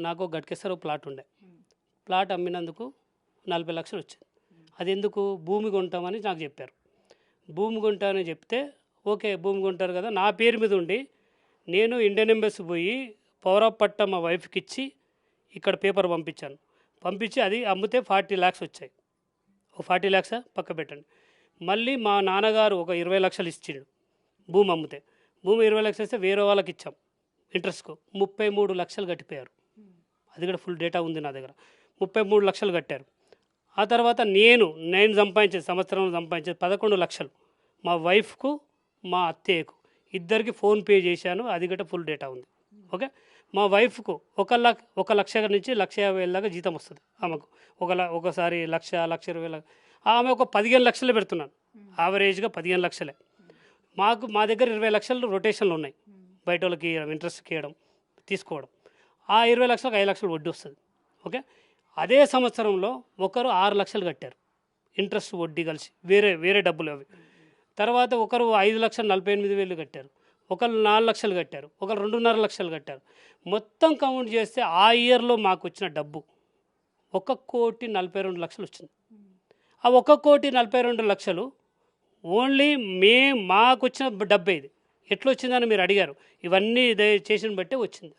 నాకు గట్కేశ్వర ప్లాట్ ఉండే. ప్లాట్ అమ్మినందుకు 40 లక్షలు వచ్చింది. అది ఎందుకు? భూమి కొంటామని నాకు చెప్పారు. భూమి కొంటామని చెప్తే ఓకే, భూమి కొంటారు కదా, నా పేరు మీద ఉండి నేను ఇండియన్ ఎంబసీ పోయి పవర్ ఆఫ్ పట్టా మా వైఫ్కి ఇచ్చి ఇక్కడ పేపర్ పంపించాను. పంపించి అది అమ్మితే 40 lakhs వచ్చాయి. ఓ 40 lakhs పక్క పెట్టండి. మళ్ళీ మా నాన్నగారు ఒక 20 లక్షలు ఇచ్చిండు భూమి అమ్మితే. భూమి 20 లక్షలు ఇస్తే వేరే వాళ్ళకి ఇచ్చాం ఇంట్రెస్ట్కు. 33 లక్షలు కట్టిపోయారు. అది కూడా ఫుల్ డేటా ఉంది నా దగ్గర. 33 లక్షలు కట్టారు. ఆ తర్వాత నేను సంపాదించేది, సంవత్సరంలో సంపాదించేది 11 లక్షలు మా వైఫ్కు మా అత్తయ్యకు ఇద్దరికి ఫోన్పే చేశాను. అది కూడా ఫుల్ డేటా ఉంది. ఓకే, మా వైఫ్కు 1 లక్ష నుంచి 1,50,000 దాకా జీతం వస్తుంది ఆమెకు. ఒకసారి 1,20,000 ఆమె ఒక 15 లక్షలే పెడుతున్నాను. యావరేజ్గా 15 లక్షలే. మా దగ్గర 20 లక్షలు రొటేషన్లు ఉన్నాయి. బయట వాళ్ళకి ఇంట్రెస్ట్కి ఇవ్వడం తీసుకోవడం. ఆ 20 లక్షలకు 5 లక్షలు వడ్డీ వస్తుంది. ఓకే, అదే సంవత్సరంలో ఒకరు 6 లక్షలు కట్టారు ఇంట్రెస్ట్ వడ్డీ కలిసి, వేరే డబ్బులు అవి. తర్వాత ఒకరు 5,48,000 కట్టారు, ఒకరు 4 లక్షలు కట్టారు, ఒకరు 2.5 లక్షలు కట్టారు. మొత్తం కౌంట్ చేస్తే ఆ ఇయర్లో మాకు వచ్చిన డబ్బు 1,42,00,000 వచ్చింది. ఆ 1,42,00,000 ఓన్లీ మాకు వచ్చిన డబ్బే. ఇది ఎట్లా వచ్చిందని మీరు అడిగారు. ఇవన్నీ చేసిన బట్టే వచ్చింది.